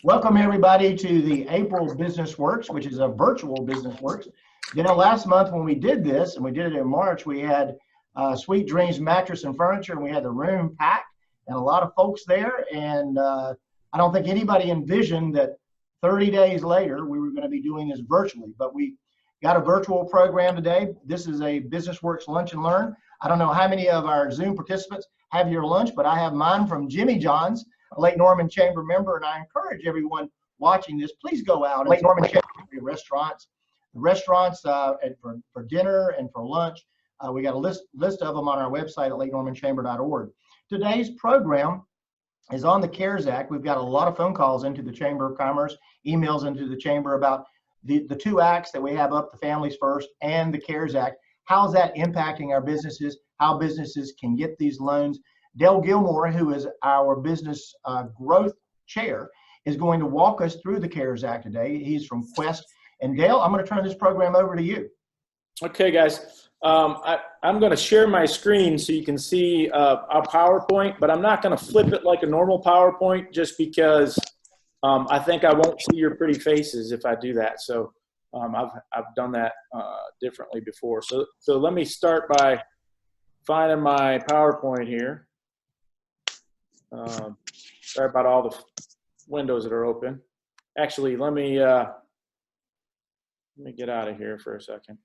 Welcome everybody to the April Business Works, which is a virtual Business Works. You know, last month when we did this, and we did it in March, we had Sweet Dreams Mattress and Furniture, and we had the room packed and a lot of folks there. And I don't think anybody envisioned that 30 days later we were going to be doing this virtually, but we got a virtual program today. This is a Business Works Lunch and Learn. I don't know how many of our Zoom participants have your lunch, but I have mine from Jimmy John's, a Lake Norman Chamber member, and I encourage everyone watching this, please go out. Lake Norman Chamber restaurants for dinner and for lunch. We got a list of them on our website at lakenormanchamber.org. Today's program is on the CARES Act. We've got a lot of phone calls into the Chamber of Commerce, emails into the Chamber about the two acts that we have up, the Families First and the CARES Act. How's that impacting our businesses? How businesses can get these loans? Dale Gillmore, who is our business growth chair, is going to walk us through the CARES Act today. He's from Quest. And Dale, I'm going to turn this program over to you. Okay, guys. I'm going to share my screen so you can see our PowerPoint, but I'm not going to flip it like a normal PowerPoint just because I think I won't see your pretty faces if I do that. So I've done that differently before. So let me start by finding my PowerPoint here. Sorry about all the windows that are open. Actually, let me get out of here for a second.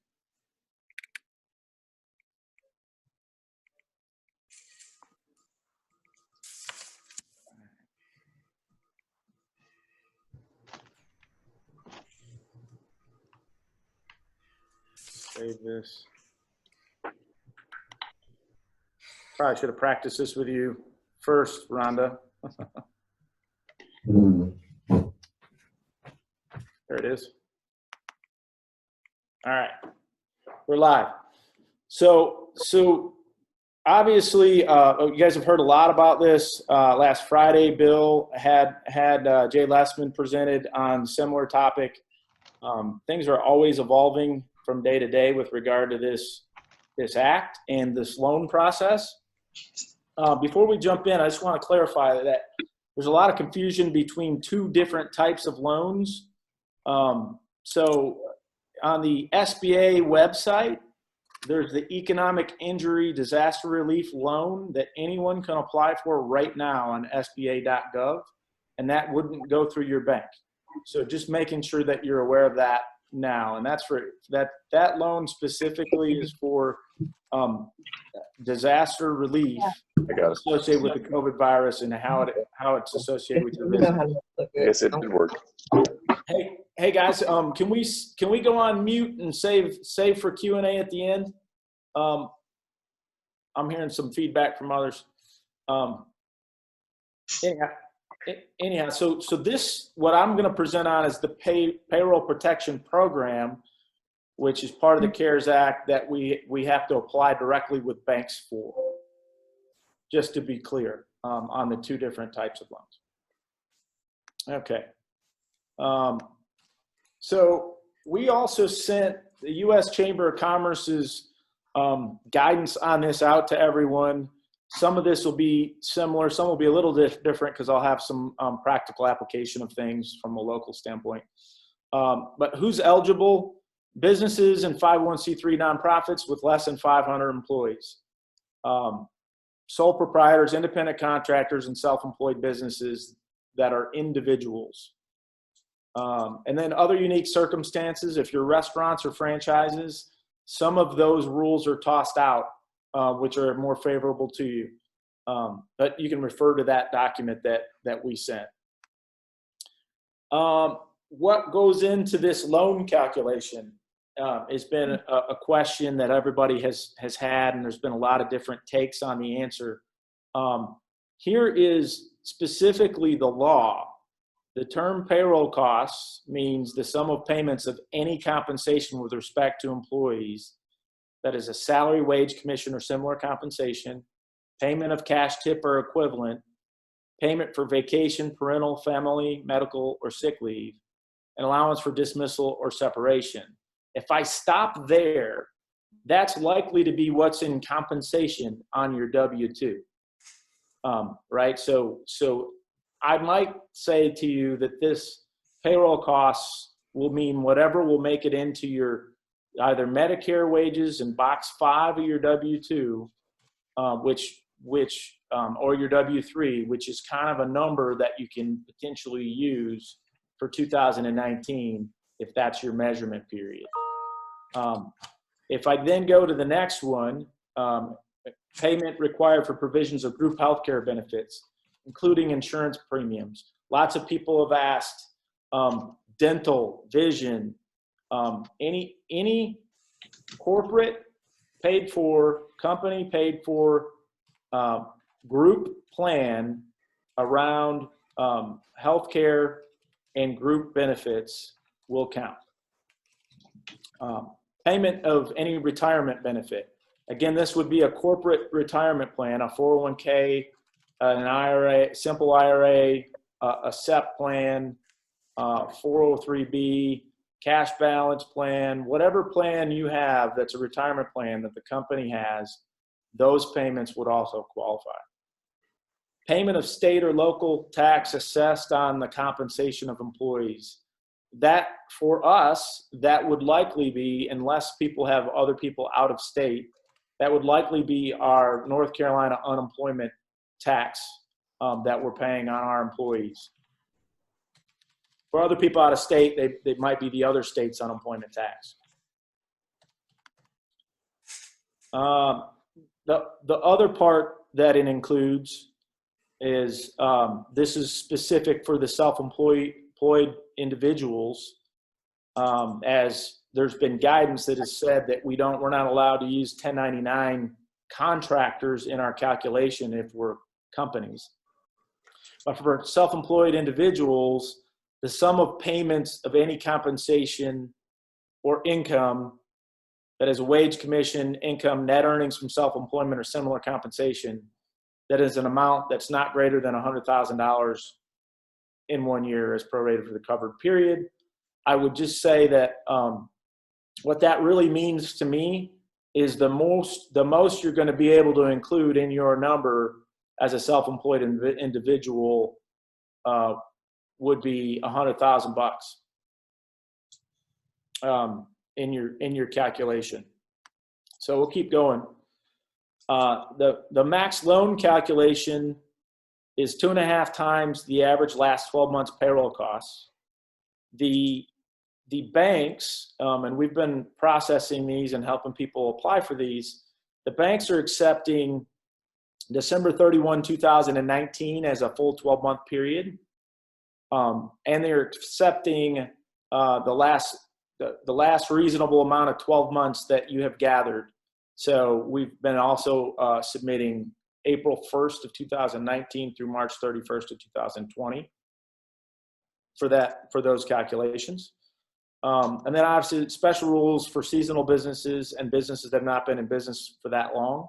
Save this. Probably should have practiced this with you first, Rhonda. There it is. All right, we're live. So obviously, you guys have heard a lot about this. Last Friday, Bill had Jay Lessman presented on a similar topic. Things are always evolving from day to day with regard to this act and this loan process. Before we jump in, I just want to clarify that there's a lot of confusion between two different types of loans. So on the SBA website, there's the Economic Injury Disaster Relief Loan that anyone can apply for right now on SBA.gov, and that wouldn't go through your bank. So just making sure that you're aware of that now, and that's for that loan specifically is for disaster relief associated with the COVID virus and how it's associated with your business. Yes, it did work. Hey guys, can we go on mute and save for Q&A at the end? I'm hearing some feedback from others. Anyhow, so this, what I'm going to present on is the Payroll Protection Program, which is part of the CARES Act that we have to apply directly with banks for, just to be clear on the two different types of loans. Okay. So we also sent the U.S. Chamber of Commerce's guidance on this out to everyone. Some of this will be similar, some will be a little different because I'll have some practical application of things from a local standpoint. But who's eligible? Businesses and 501c3 nonprofits with less than 500 employees. Sole proprietors, independent contractors, and self-employed businesses that are individuals. And then other unique circumstances, if you're restaurants or franchises, some of those rules are tossed out, which are more favorable to you. But you can refer to that document that we sent. What goes into this loan calculation has been a question that everybody has had, and there's been a lot of different takes on the answer. Here is specifically the law. The term payroll costs means the sum of payments of any compensation with respect to employees, that is a salary, wage, commission, or similar compensation, payment of cash tip or equivalent, payment for vacation, parental, family, medical, or sick leave, and allowance for dismissal or separation. If I stop there, that's likely to be what's in compensation on your W-2, right? So I might say to you that this payroll costs will mean whatever will make it into your either Medicare wages in box 5 of your W-2, or your W-3, which is kind of a number that you can potentially use for 2019 if that's your measurement period. If I then go to the next one, payment required for provisions of group healthcare benefits, including insurance premiums. Lots of people have asked, dental, vision, any corporate paid for, company paid for group plan around healthcare and group benefits will count. Payment of any retirement benefit. Again, this would be a corporate retirement plan, a 401k, an IRA, simple IRA, a SEP plan, 403b, cash balance plan, whatever plan you have that's a retirement plan that the company has, those payments would also qualify. Payment of state or local tax assessed on the compensation of employees. That, for us, that would likely be, unless people have other people out of state, that would likely be our North Carolina unemployment tax that we're paying on our employees. For other people out of state, they might be the other state's unemployment tax. The other part that it includes is, this is specific for the self-employed individuals, as there's been guidance that has said that we're not allowed to use 1099 contractors in our calculation if we're companies. But for self-employed individuals, the sum of payments of any compensation or income that is a wage, commission, income, net earnings from self-employment or similar compensation, that is an amount that's not greater than $100,000 in 1 year as prorated for the covered period. I would just say that what that really means to me is the most you're going to be able to include in your number as a self-employed individual would be $100,000 in your calculation. So we'll keep going. The max loan calculation is 2.5 times the average last 12 months payroll costs. The banks, and we've been processing these and helping people apply for these, the banks are accepting December 31, 2019 as a full 12-month period. And they're accepting the last reasonable amount of 12 months that you have gathered. So we've been also submitting April 1st of 2019 through March 31st of 2020 for those calculations. And then obviously special rules for seasonal businesses and businesses that have not been in business for that long,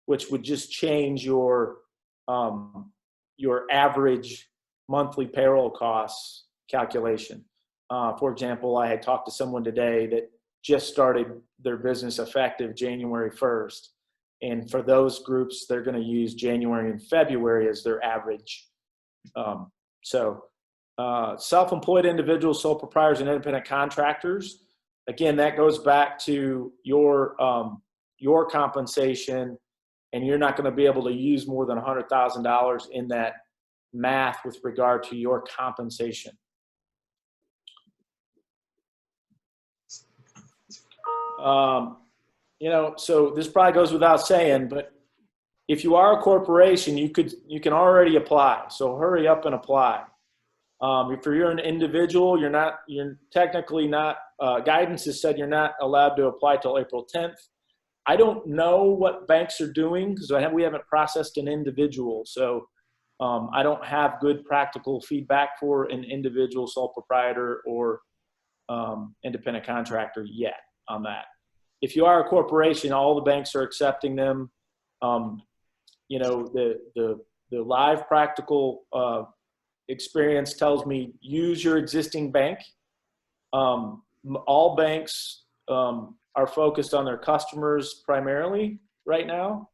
which would just change your average monthly payroll costs calculation. For example, I had talked to someone today that just started their business effective January 1st. And for those groups, they're going to use January and February as their average. Self-employed individuals, sole proprietors, and independent contractors. Again, that goes back to your compensation, and you're not going to be able to use more than $100,000 in that math with regard to your compensation. So this probably goes without saying, but if you are a corporation, you can already apply. So hurry up and apply. If you're an individual, you're technically not, guidance has said you're not allowed to apply till April 10th. I don't know what banks are doing because we haven't processed an individual. So I don't have good practical feedback for an individual sole proprietor or independent contractor yet on that. If you are a corporation, all the banks are accepting them. The live practical experience tells me use your existing bank. All banks are focused on their customers primarily right now.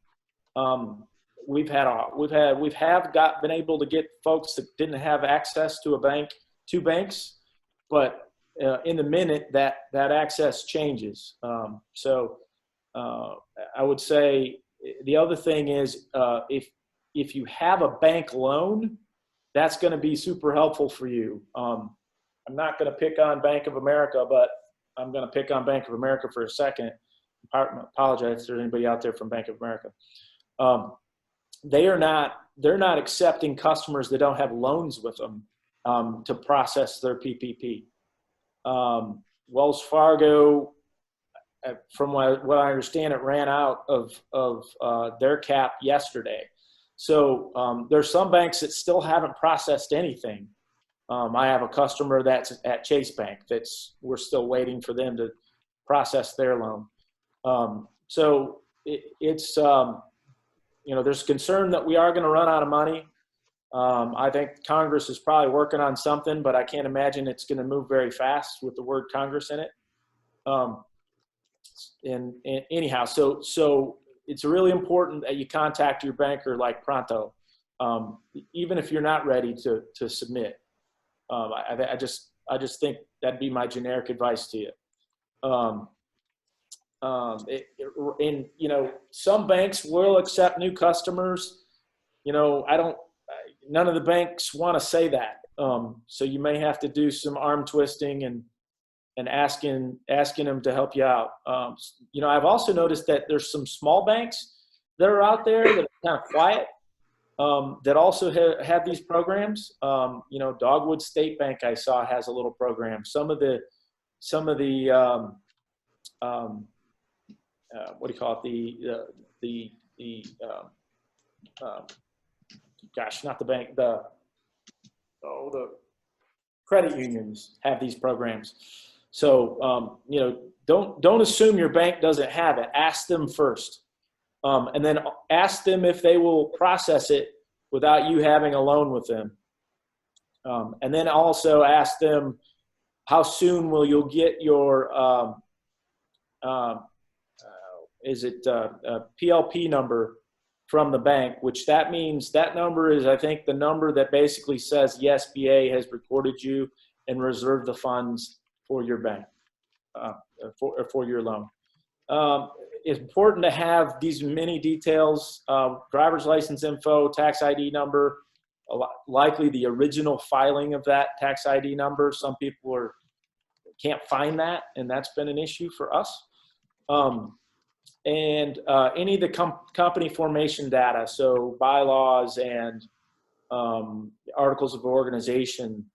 we've been able to get folks that didn't have access to two banks, but in the minute that access changes. So I would say the other thing is if you have a bank loan, that's going to be super helpful for you. I'm not going to pick on Bank of America, but I'm going to pick on Bank of America for a second. I apologize if there's anybody out there from Bank of America. They're not accepting customers that don't have loans with them to process their PPP. Wells Fargo, from what I understand, it ran out of their cap yesterday. So there's some banks that still haven't processed anything. I have a customer that's at Chase Bank we're still waiting for them to process their loan. So it's there's concern that we are going to run out of money. I think Congress is probably working on something, but I can't imagine it's going to move very fast with the word Congress in it. And anyhow, so it's really important that you contact your banker like pronto, even if you're not ready to submit. I just think that'd be my generic advice to you. And some banks will accept new customers. None of the banks want to say that. So you may have to do some arm twisting and asking them to help you out. I've also noticed that there's some small banks that are out there that are kind of quiet, that also have these programs. Dogwood State Bank I saw has a little program. Some of the what do you call it? Not the bank. The credit unions have these programs. So don't assume your bank doesn't have it. Ask them first, and then ask them if they will process it without you having a loan with them. And then also ask them how soon will you get your PLP number from the bank, which that means that number is, I think, the number that basically says the SBA has recorded you and reserved the funds for your bank, for your loan. It's important to have these many details: driver's license info, tax ID number, likely the original filing of that tax ID number. Some people can't find that, and that's been an issue for us. And any of the company formation data, so bylaws and articles of organization,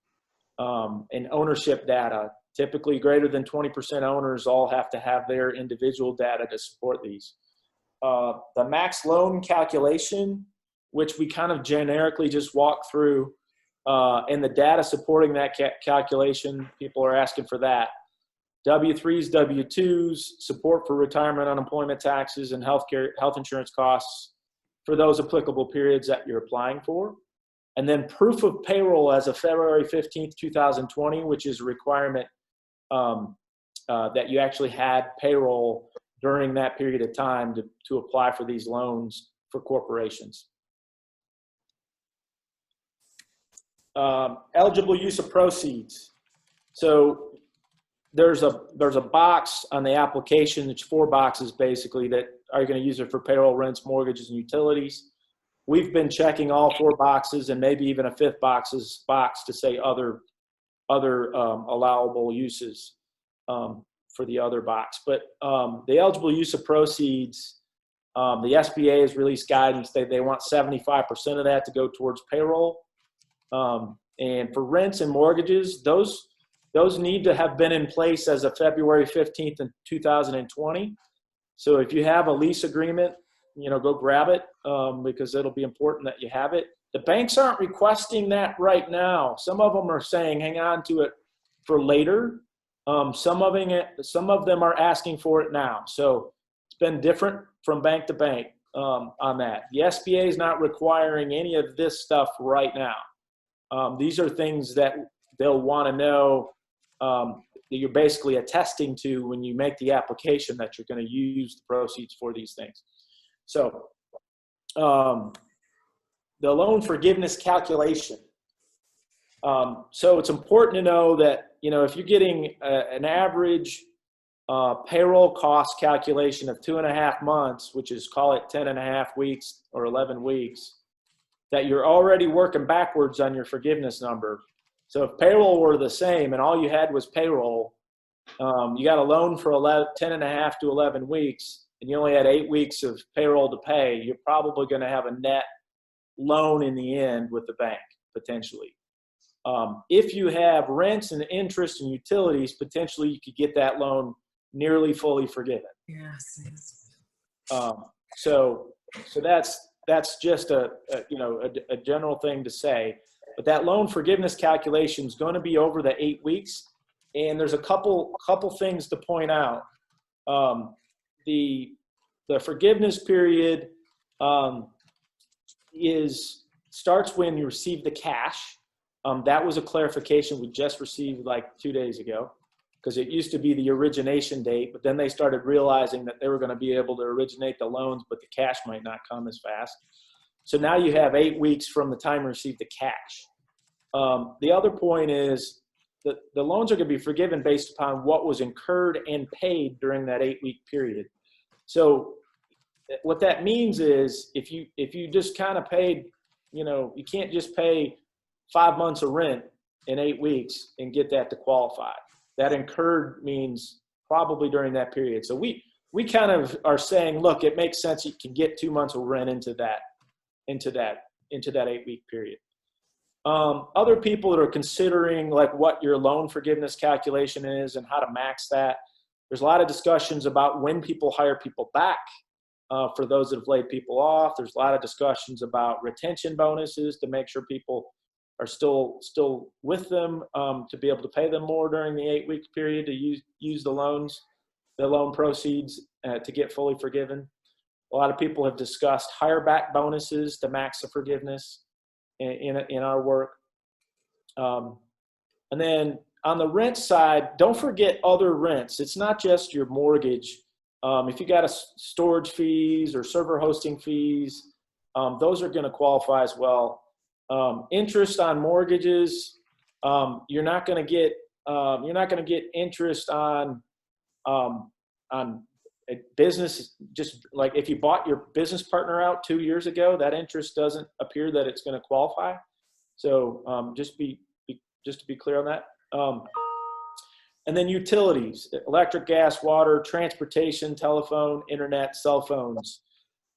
and ownership data. Typically greater than 20% owners all have to have their individual data to support these. The max loan calculation, which we kind of generically just walk through, and the data supporting that calculation, people are asking for that. W-3s, W-2s, support for retirement, unemployment taxes, and health insurance costs for those applicable periods that you're applying for. And then proof of payroll as of February 15th, 2020, which is a requirement that you actually had payroll during that period of time to apply for these loans for corporations. Eligible use of proceeds. So there's a box on the application. It's 4 boxes basically that are you going to use it for payroll, rents, mortgages, and utilities. We've been checking all 4 boxes and maybe even a 5th box to say other allowable uses for the other box. But the eligible use of proceeds, the SBA has released guidance. They want 75% of that to go towards payroll. And for rents and mortgages, those need to have been in place as of February 15th in 2020. So if you have a lease agreement, go grab it because it'll be important that you have it. The banks aren't requesting that right now. Some of them are saying hang on to it for later. Some of them are asking for it now. So it's been different from bank to bank on that. The SBA is not requiring any of this stuff right now. These are things that they'll want to know that you're basically attesting to when you make the application that you're going to use the proceeds for these things. So the loan forgiveness calculation. So it's important to know that, if you're getting an average payroll cost calculation of 2.5 months, which is, call it 10.5 weeks or 11 weeks, that you're already working backwards on your forgiveness number. So if payroll were the same and all you had was payroll, you got a loan for 10.5 to 11 weeks, and you only had 8 weeks of payroll to pay, you're probably going to have a net loan in the end with the bank, potentially. If you have rents and interest and utilities, potentially you could get that loan nearly fully forgiven. Yes. So that's just a general thing to say. But that loan forgiveness calculation is going to be over the 8 weeks, and there's a couple things to point out. The forgiveness period starts when you receive the cash. That was a clarification we just received like 2 days ago, because it used to be the origination date, but then they started realizing that they were going to be able to originate the loans, but the cash might not come as fast. So now you have 8 weeks from the time you receive the cash. The other point is that the loans are going to be forgiven based upon what was incurred and paid during that 8-week period. So what that means is if you just kind of paid, you can't just pay 5 months of rent in 8 weeks and get that to qualify. That incurred means probably during that period. So we kind of are saying, look, it makes sense you can get 2 months of rent into that 8-week period. Other people that are considering like what your loan forgiveness calculation is and how to max that, there's a lot of discussions about when people hire people back. For those that have laid people off, there's a lot of discussions about retention bonuses to make sure people are still with them, to be able to pay them more during the 8-week period to use the loan proceeds to get fully forgiven. A lot of people have discussed hire back bonuses to max the forgiveness in our work. And then on the rent side, don't forget other rents. It's not just your mortgage. If you got a storage fees or server hosting fees, those are going to qualify as well. Interest on mortgages, you're not going to get interest on a business. Just like if you bought your business partner out 2 years ago, that interest doesn't appear that it's going to qualify. So just to be clear on that. And then utilities, electric, gas, water, transportation, telephone, internet, cell phones.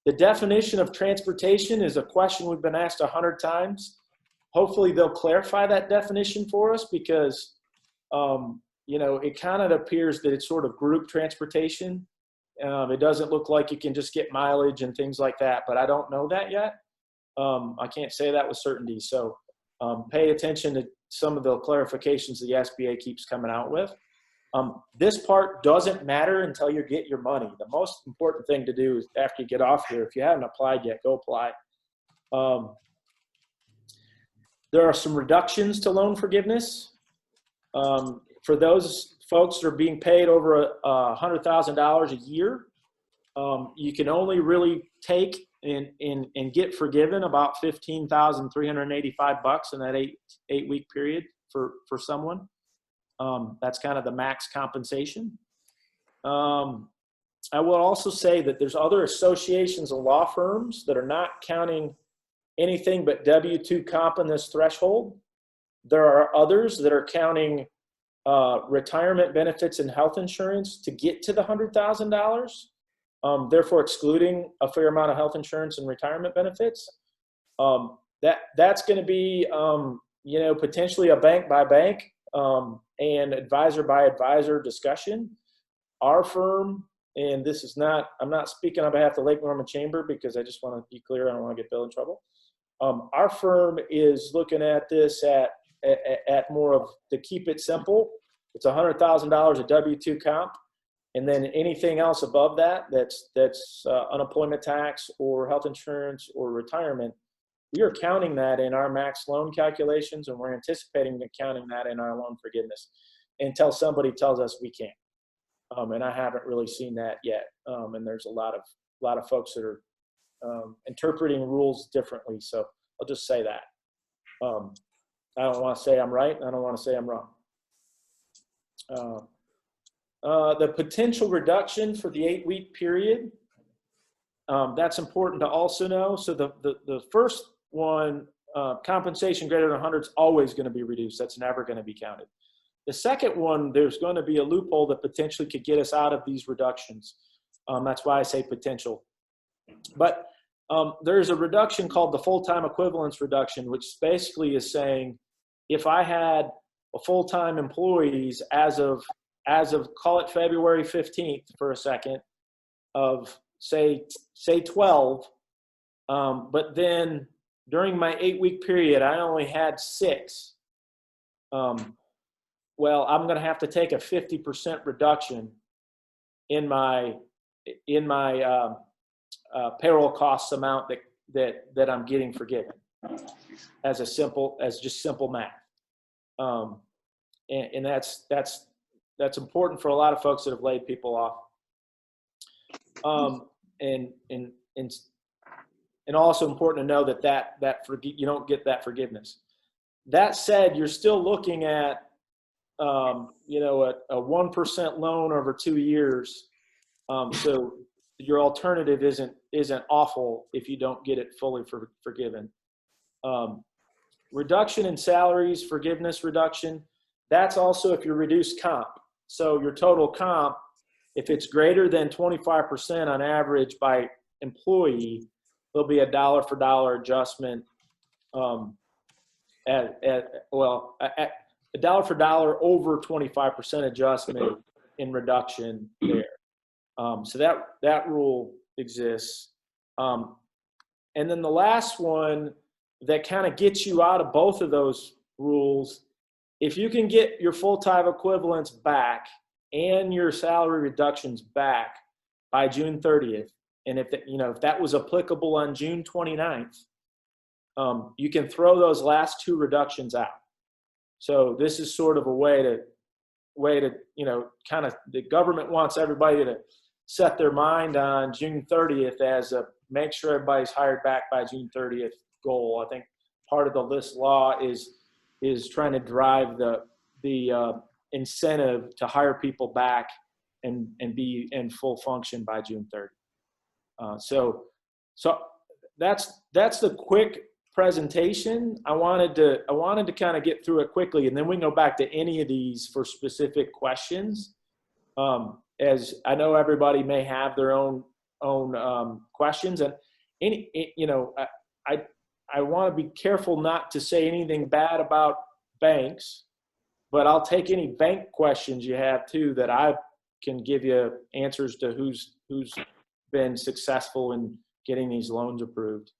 The definition of transportation is a question we've been asked 100 times. Hopefully they'll clarify that definition for us, because it kind of appears that it's sort of group transportation. It doesn't look like you can just get mileage and things like that, but I don't know that yet. I can't say that with certainty. So pay attention to some of the clarifications the SBA keeps coming out with. This part doesn't matter until you get your money. The most important thing to do is after you get off here, if you haven't applied yet, go apply. There are some reductions to loan forgiveness. For those folks that are being paid over $100,000 a year, you can only really take and get forgiven about $15,385 in that 8-week period for someone. That's kind of the max compensation. I will also say that there's other associations and law firms that are not counting anything but W-2 comp in this threshold. There are others that are counting retirement benefits and health insurance to get to the $100,000, therefore excluding a fair amount of health insurance and retirement benefits. That's going to be, potentially a bank by bank and advisor by advisor discussion. Our firm, and this is not, I'm not speaking on behalf of the Lake Norman Chamber because I just want to be clear, I don't want to get Bill in trouble. Our firm is looking at this at more of the keep it simple. It's $100,000 of W-2 comp, and then anything else above that, that's unemployment tax or health insurance or retirement. We are counting that in our max loan calculations, and we're anticipating counting that in our loan forgiveness until somebody tells us we can't. And I haven't really seen that yet. And there's a lot of folks that are interpreting rules differently. So I'll just say that. I don't want to say I'm right. I don't want to say I'm wrong. The potential reduction for the 8-week period, that's important to also know. So the first one, compensation greater than 100 is always going to be reduced. That's never going to be counted. The second one, there's going to be a loophole that potentially could get us out of these reductions. That's why I say potential. But there's a reduction called the full-time equivalence reduction, which basically is saying if I had a full-time employees as of call it February 15th for a second of say 12, but then during my 8-week period, I only had 6. Well, I'm going to have to take a 50% reduction in my payroll costs amount that I'm getting forgiven as just simple math. And that's important for a lot of folks that have laid people off. And also important to know that you don't get that forgiveness. That said, you're still looking at a 1% loan over 2 years. So your alternative isn't awful if you don't get it fully forgiven. Reduction in salaries, forgiveness reduction. That's also if you reduce comp. So your total comp, if it's greater than 25% on average by employee, there'll be a dollar for dollar adjustment. A dollar for dollar over 25% adjustment in reduction there. So that rule exists. And then the last one that kind of gets you out of both of those rules, if you can get your full-time equivalents back and your salary reductions back by June 30th, and if that was applicable on June 29th, you can throw those last 2 reductions out. So this is sort of a way to kind of, the government wants everybody to set their mind on June 30th as a make sure everybody's hired back by June 30th goal. I think part of the list law is trying to drive the incentive to hire people back and be in full function by June 30th. So that's the quick presentation. I wanted to kind of get through it quickly, and then we can go back to any of these for specific questions. As I know everybody may have their own questions, and I want to be careful not to say anything bad about banks, but I'll take any bank questions you have too, that I can give you answers to who's been successful in getting these loans approved.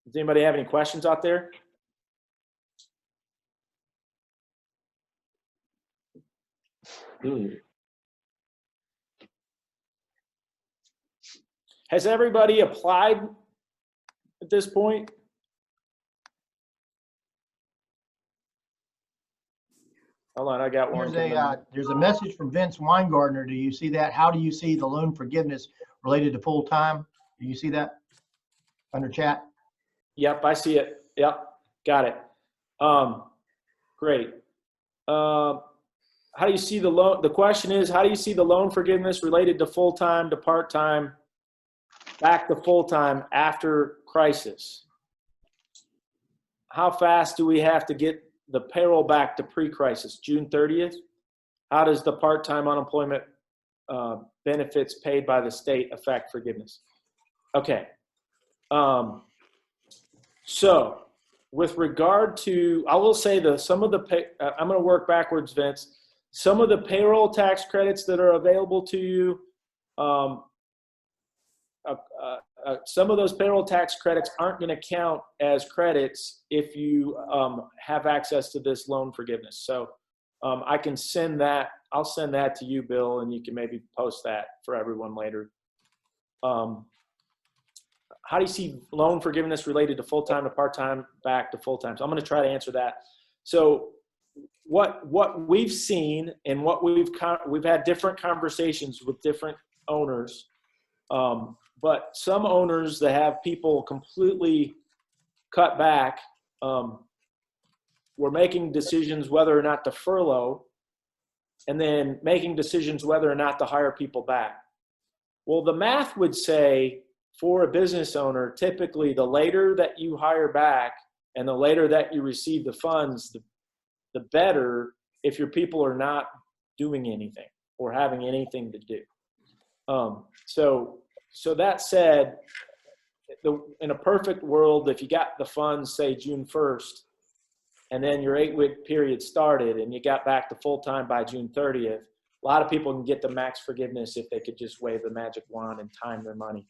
Does anybody have any questions out there? Has everybody applied at this point? Hold on, I got one. There's a message from Vince Weingartner. Do you see that? How do you see the loan forgiveness related to full time? Do you see that under chat? Yep, I see it. Yep, got it. Great. How do you see the loan? The question is, how do you see the loan forgiveness related to full-time to part-time, back to full-time after crisis? How fast do we have to get the payroll back to pre-crisis, June 30th? How does the part-time unemployment benefits paid by the state affect forgiveness? Okay. So with regard to, I will say I'm going to work backwards, Vince. Some of the payroll tax credits that are available to you, some of those payroll tax credits aren't going to count as credits if you have access to this loan forgiveness. So I can send that. I'll send that to you, Bill, and you can maybe post that for everyone later. How do you see loan forgiveness related to full-time to part-time, back to full-time? So I'm going to try to answer that. So what we've seen and what we've had different conversations with different owners, but some owners that have people completely cut back, we're making decisions whether or not to furlough, and then making decisions whether or not to hire people back. Well, the math would say for a business owner, typically the later that you hire back and the later that you receive the funds, the better if your people are not doing anything or having anything to do. So that said, in a perfect world, if you got the funds, say June 1st, and then your 8-week period started and you got back to full-time by June 30th, a lot of people can get the max forgiveness if they could just wave the magic wand and time their money.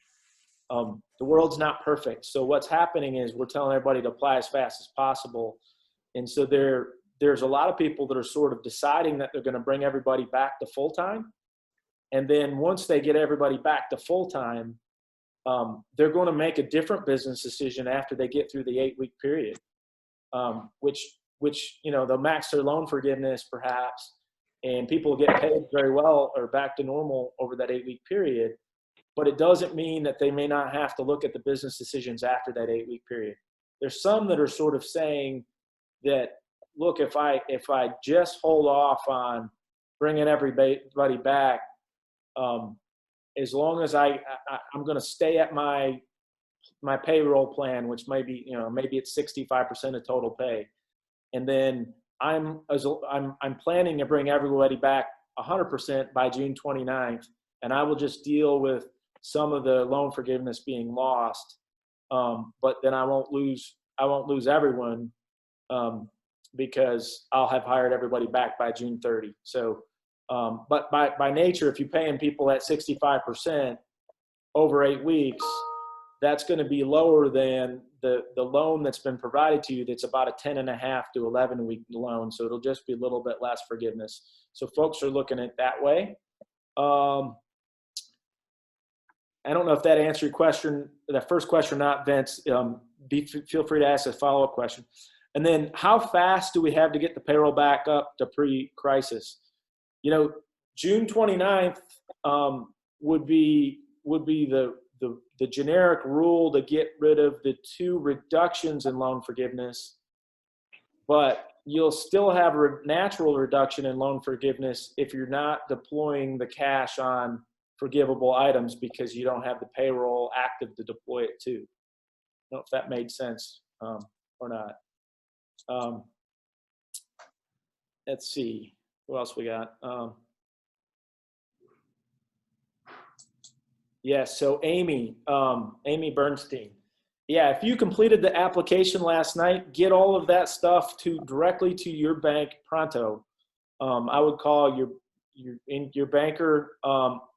The world's not perfect. So what's happening is we're telling everybody to apply as fast as possible. And so there's a lot of people that are sort of deciding that they're going to bring everybody back to full-time. And then once they get everybody back to full-time, they're going to make a different business decision after they get through the 8-week period, which they'll max their loan forgiveness perhaps, and people get paid very well or back to normal over that 8-week period. But it doesn't mean that they may not have to look at the business decisions after that 8-week period. There's some that are sort of saying that, look, if I just hold off on bringing everybody back, as long as I'm going to stay at my payroll plan, which may be, maybe it's 65% of total pay, and then I'm planning to bring everybody back 100% by June 29th, and I will just deal with some of the loan forgiveness being lost, but then I won't lose everyone, because I'll have hired everybody back by June 30. So, but by nature, if you're paying people at 65% over 8 weeks, that's going to be lower than the loan that's been provided to you. That's about a 10.5 to 11 week loan. So it'll just be a little bit less forgiveness. So folks are looking at it that way. I don't know if that answered your question, that first question or not, Vince. Feel free to ask a follow-up question. And then, how fast do we have to get the payroll back up to pre-crisis? June 29th would be the generic rule to get rid of the 2 reductions in loan forgiveness, but you'll still have a natural reduction in loan forgiveness if you're not deploying the cash on forgivable items because you don't have the payroll active to deploy it to. I don't know if that made sense or not. Let's see, what else we got? Yes, so Amy Bernstein. Yeah, if you completed the application last night, get all of that stuff directly to your bank pronto. I would call your banker,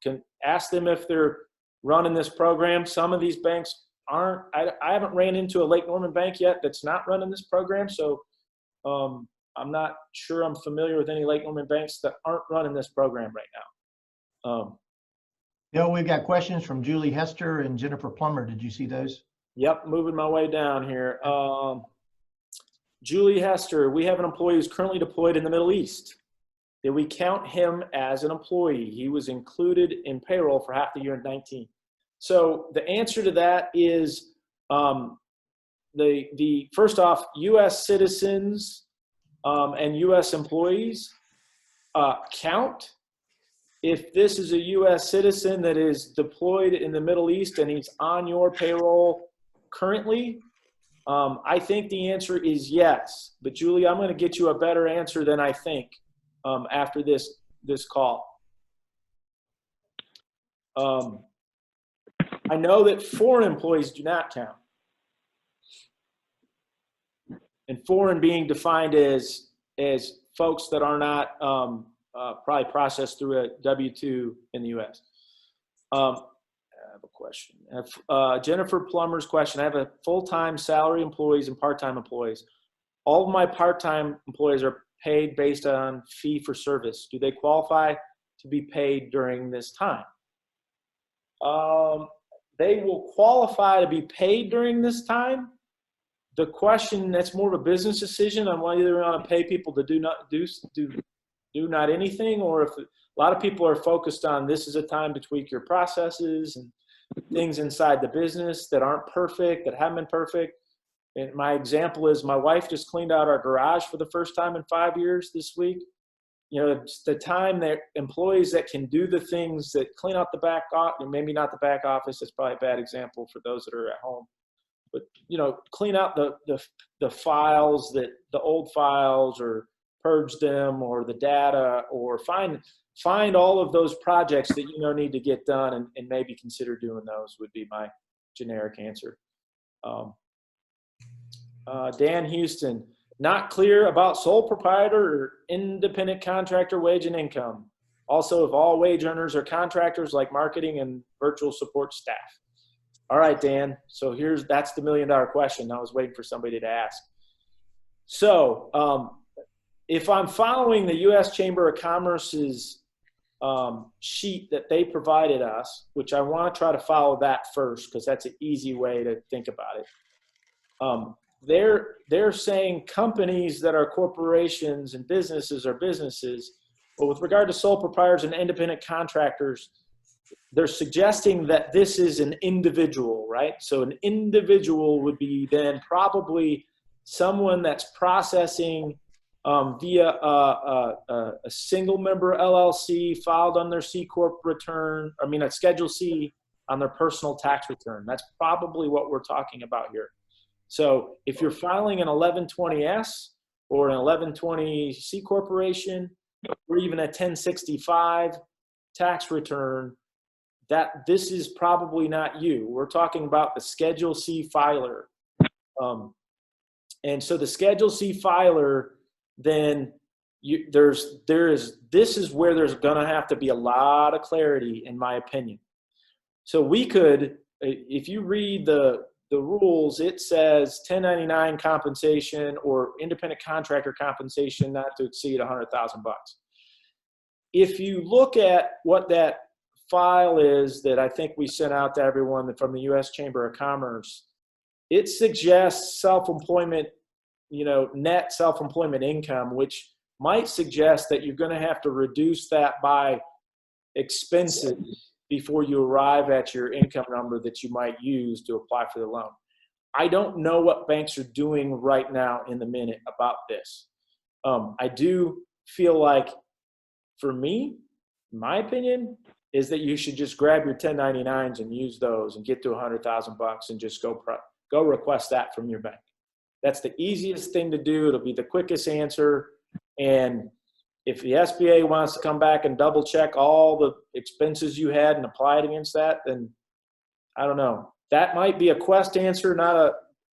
can ask them if they're running this program. Some of these banks aren't. I haven't ran into a Lake Norman bank yet that's not running this program, so I'm not sure I'm familiar with any Lake Norman banks that aren't running this program right now. We've got questions from Julie Hester and Jennifer Plummer. Did you see those? Yep, moving my way down here. Julie Hester, we have an employee who's currently deployed in the Middle East. Did we count him as an employee? He was included in payroll for half the year in 19. So the answer to that is the first off, U.S. citizens and U.S. employees count. If this is a U.S. citizen that is deployed in the Middle East and he's on your payroll currently, I think the answer is yes. But Julie, I'm going to get you a better answer than I think after this call. I know that foreign employees do not count. And foreign being defined as folks that are not probably processed through a W-2 in the U.S. I have a question. Jennifer Plummer's question. I have a full-time salary employees and part-time employees. All of my part-time employees are paid based on fee for service. Do they qualify to be paid during this time? They will qualify to be paid during this time the question, that's more of a business decision on whether you want to pay people to do not anything, or if a lot of people are focused on this is a time to tweak your processes and things inside the business that aren't perfect, that haven't been perfect. And my example is my wife just cleaned out our garage for the first time in 5 years this week. You know, it's the time that employees that can do the things that clean out the back office, maybe not the back office, that's probably a bad example for those that are at home, but, you know, clean out the files, that the old files, or purge them, or the data, or find all of those projects that you know need to get done, and maybe consider doing those would be my generic answer. Dan Houston, not clear about sole proprietor or independent contractor wage and income. Also, if all wage earners are contractors, like marketing and virtual support staff. All right, Dan. So that's the $1 million question I was waiting for somebody to ask. So if I'm following the U.S. Chamber of Commerce's sheet that they provided us, which I want to try to follow that first because that's an easy way to think about it. They're saying companies that are corporations and businesses are businesses, but with regard to sole proprietors and independent contractors, they're suggesting that this is an individual, right? So an individual would be then probably someone that's processing via a single member LLC filed on their C Corp return, a Schedule C on their personal tax return. That's probably what we're talking about here. So if you're filing an 1120S or an 1120 C Corporation, or even a 1065 tax return, this is probably not you. We're talking about the Schedule C filer. And so the Schedule C filer, then this is where there's gonna have to be a lot of clarity, in my opinion. So we could, if you read the rules, it says 1099 compensation or independent contractor compensation not to exceed $100,000. If you look at what that file is that I think we sent out to everyone from the U.S. Chamber of Commerce, it suggests self-employment, net self-employment income, which might suggest that you're going to have to reduce that by expenses before you arrive at your income number that you might use to apply for the loan. I don't know what banks are doing right now in the minute about this. I do feel like, for me, my opinion is that you should just grab your 1099s and use those and get to $100,000 and just go request that from your bank. That's the easiest thing to do. It'll be the quickest answer. And if the SBA wants to come back and double check all the expenses you had and apply it against that, then I don't know. That might be a Quest answer, not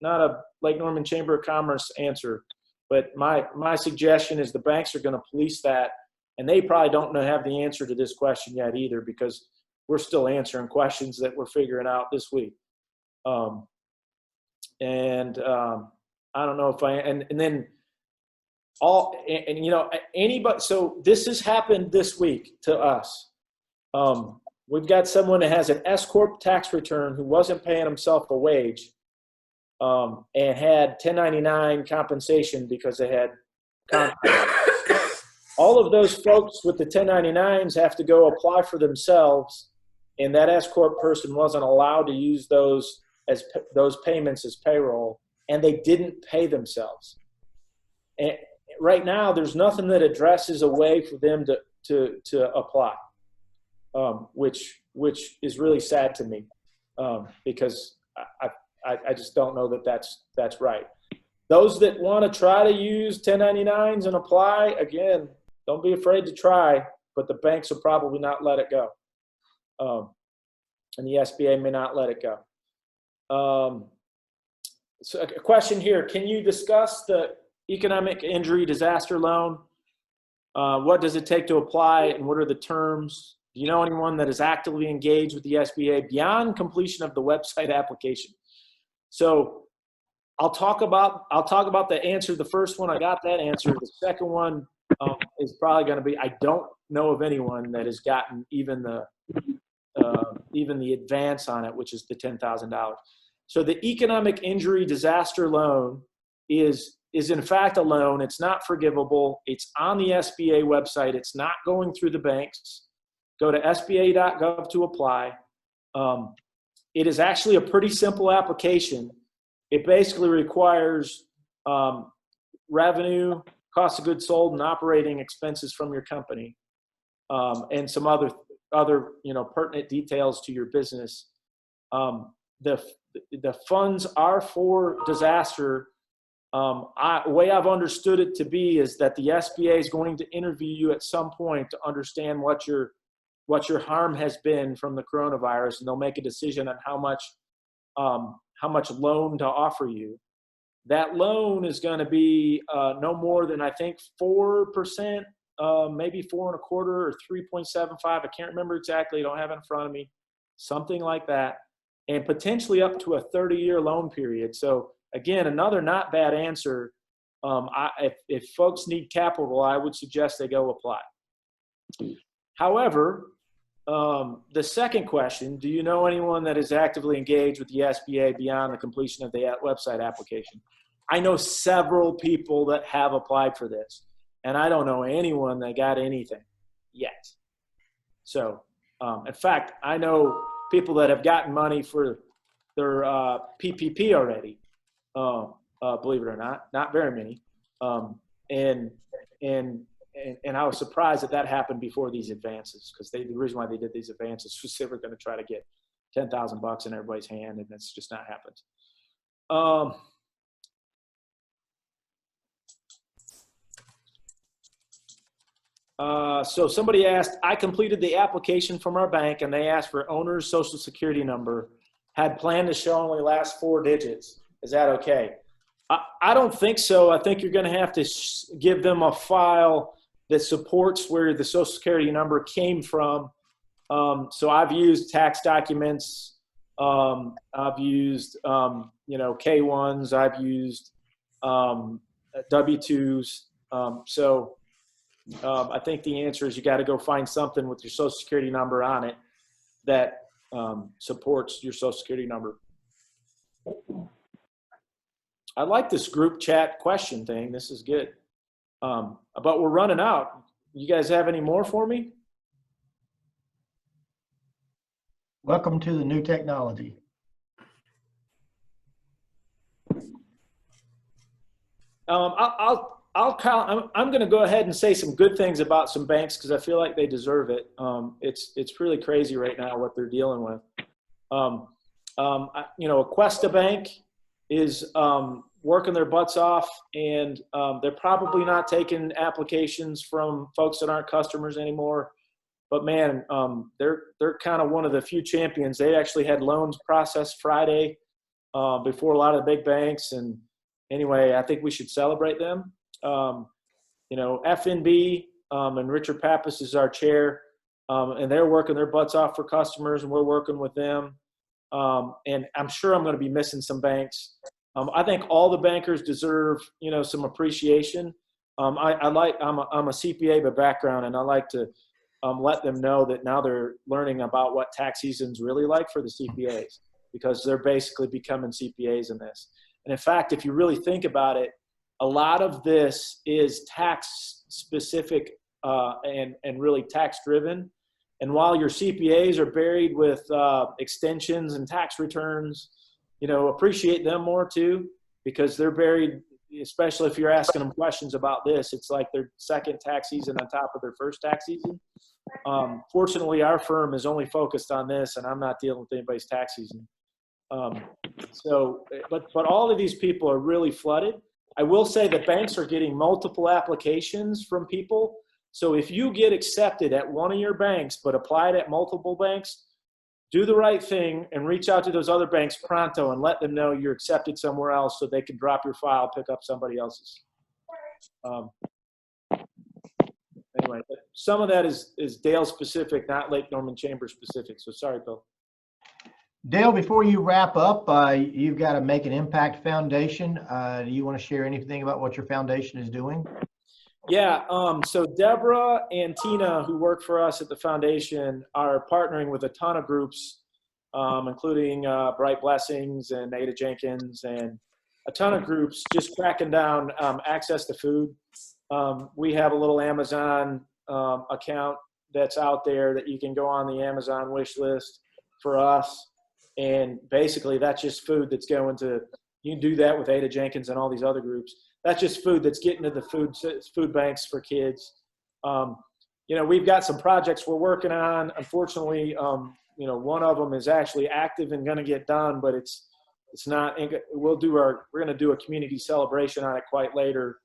a Lake Norman Chamber of Commerce answer. But my suggestion is the banks are going to police that, and they probably don't have the answer to this question yet either, because we're still answering questions that we're figuring out this week. I don't know if anybody. So this has happened this week to us. We've got someone that has an S Corp tax return who wasn't paying himself a wage, and had 1099 compensation because they had contracts. All of those folks with the 1099s have to go apply for themselves, and that S Corp person wasn't allowed to use those payments as payroll, and they didn't pay themselves. And right now, there's nothing that addresses a way for them to apply, which is really sad to me, because I just don't know that that's right. Those that want to try to use 1099s and apply, again, don't be afraid to try, but the banks will probably not let it go. And the SBA may not let it go. So a question here, can you discuss the economic injury disaster loan? What does it take to apply, and what are the terms? Do you know anyone that is actively engaged with the SBA beyond completion of the website application? So I'll talk about the answer. The first one, I got that answer. The second one is probably going to be, I don't know of anyone that has gotten even the advance on it, which is the $10,000. So the economic injury disaster loan is in fact a loan. It's not forgivable. It's on the SBA website. It's not going through the banks. Go to sba.gov to apply. It is actually a pretty simple application. It basically requires revenue, cost of goods sold, and operating expenses from your company, and some other pertinent details to your business. The funds are for disaster. The way I've understood it to be is that the SBA is going to interview you at some point to understand what your harm has been from the coronavirus, and they'll make a decision on how much loan to offer you. That loan is going to be no more than, I think, 4%, maybe 4.25% or 3.75. I can't remember exactly. I don't have it in front of me. Something like that, and potentially up to a 30-year loan period. So again, another not bad answer. If folks need capital, I would suggest they go apply. However, the second question, do you know anyone that is actively engaged with the SBA beyond the completion of the website application? I know several people that have applied for this, and I don't know anyone that got anything yet. So, in fact, I know people that have gotten money for their PPP already. Believe it or not very many. And I was surprised that happened before these advances, because the reason why they did these advances was they were going to try to get $10,000 in everybody's hand, and that's just not happened. So somebody asked, I completed the application from our bank and they asked for owner's social security number, had planned to show only last 4 digits. Is that okay? I don't think so. I think you're going to have to give them a file that supports where the social security number came from. So I've used tax documents. I've used, K-1s. I've used W-2s. I think the answer is you got to go find something with your social security number on it that supports your social security number. I like this group chat question thing. This is good. But we're running out. You guys have any more for me? Welcome to the new technology. I'm going to go ahead and say some good things about some banks because I feel like they deserve it. It's really crazy right now what they're dealing with. Aquesta Bank is working their butts off, and they're probably not taking applications from folks that aren't customers anymore. But man, they're kind of one of the few champions. They actually had loans processed Friday before a lot of the big banks, and anyway, I think we should celebrate them. FNB and Richard Pappas is our chair, and they're working their butts off for customers, and we're working with them. And I'm sure I'm going to be missing some banks. I think all the bankers deserve, some appreciation. I'm a CPA by background, and I like to let them know that now they're learning about what tax season's really like for the CPAs, because they're basically becoming CPAs in this. And in fact, if you really think about it, a lot of this is tax specific and really tax driven. And while your CPAs are buried with extensions and tax returns, appreciate them more too, because they're buried, especially if you're asking them questions about this, it's like their second tax season on top of their first tax season. Fortunately, our firm is only focused on this, and I'm not dealing with anybody's tax season. But all of these people are really flooded. I will say that banks are getting multiple applications from people. So if you get accepted at one of your banks, but applied at multiple banks, do the right thing and reach out to those other banks pronto and let them know you're accepted somewhere else so they can drop your file, pick up somebody else's. Anyway, some of that is Dale specific, not Lake Norman Chamber specific. So sorry, Bill. Dale, before you wrap up, you've got a Make an Impact Foundation. Do you want to share anything about what your foundation is doing? Yeah, so Deborah and Tina, who work for us at the foundation, are partnering with a ton of groups including Bright Blessings and Ada Jenkins and a ton of groups just cracking down access to food. We have a little Amazon account that's out there that you can go on the Amazon wish list for us. And basically that's just food that's going to, you can do that with Ada Jenkins and all these other groups. That's just food that's getting to the food banks for kids. You know, we've got some projects we're working on. Unfortunately, you know, one of them is actually active and going to get done, but it's not, we're going to do a community celebration on it quite later.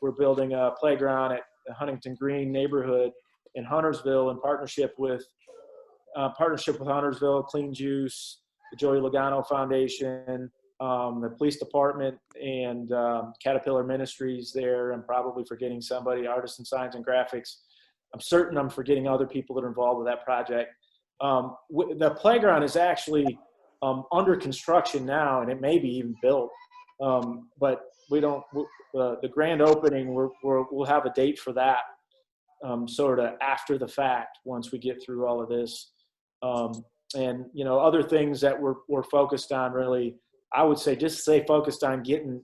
We're building a playground at the Huntington Green neighborhood in Huntersville in partnership with Huntersville, Clean Juice, the Joey Logano Foundation, the police department, and Caterpillar Ministries there. I'm probably forgetting somebody, Artisan Signs and Graphics. I'm certain I'm forgetting other people that are involved with that project. The playground is actually under construction now, and it may be even built. But we don't, the grand opening, we'll have a date for that sort of after the fact once we get through all of this. And, you know, other things that we're focused on really, I would say just stay focused on getting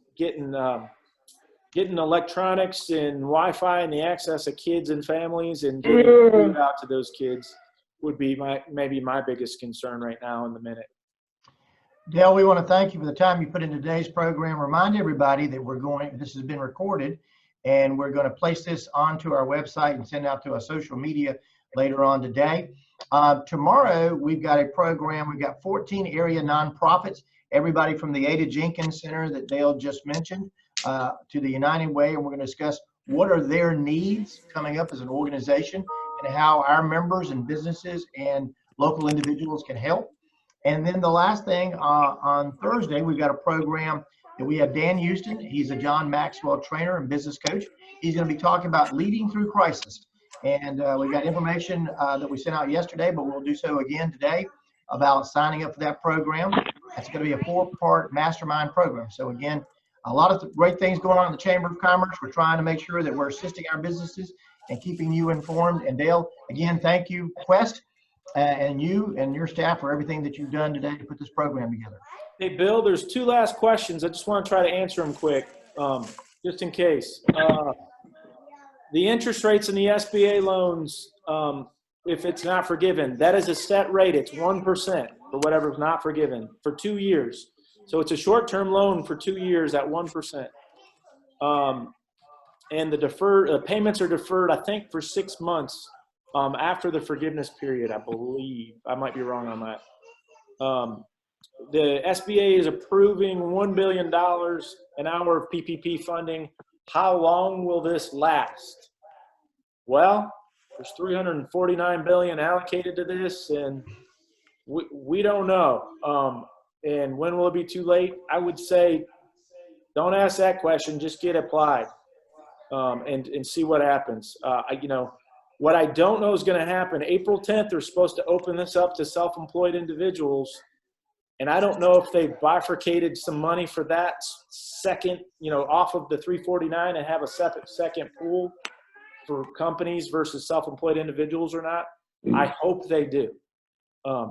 electronics and Wi-Fi and the access of kids and families and getting food out to those kids would be maybe my biggest concern right now in the minute. Dale, we want to thank you for the time you put in today's program. Remind everybody that this has been recorded and we're going to place this onto our website and send out to our social media later on today. Tomorrow, we've got a program. We've got 14 area nonprofits, everybody from the Ada Jenkins Center that Dale just mentioned to the United Way, and we're going to discuss what are their needs coming up as an organization and how our members and businesses and local individuals can help. And then the last thing, on Thursday, we've got a program that we have Dan Houston. He's a John Maxwell trainer and business coach. He's going to be talking about leading through crisis. And we got information that we sent out yesterday, but we'll do so again today about signing up for that program. That's going to be a 4-part mastermind program. So again, a lot of great things going on in the Chamber of Commerce. We're trying to make sure that we're assisting our businesses and keeping you informed. And Dale, again, thank you, Quest, and you and your staff for everything that you've done today to put this program together. Hey, Bill, there's 2 last questions. I just want to try to answer them quick, just in case. The interest rates in the SBA loans, if it's not forgiven, that is a set rate. It's 1% for whatever's not forgiven for 2 years. So it's a short-term loan for 2 years at 1%. And the payments are deferred, I think, for 6 months after the forgiveness period, I believe. I might be wrong on that. The SBA is approving $1 billion an hour of PPP funding. How long will this last? Well, there's $349 billion allocated to this, and we don't know. And when will it be too late? I would say, don't ask that question. Just get applied, and see what happens. You know, what I don't know is going to happen. April 10th, they're supposed to open this up to self-employed individuals. And I don't know if they bifurcated some money for that second, you know, off of the 349 and have a second pool for companies versus self-employed individuals or not. I hope they do. I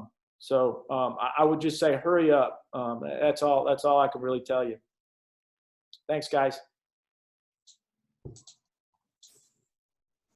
would just say, hurry up. That's all I can really tell you. Thanks, guys.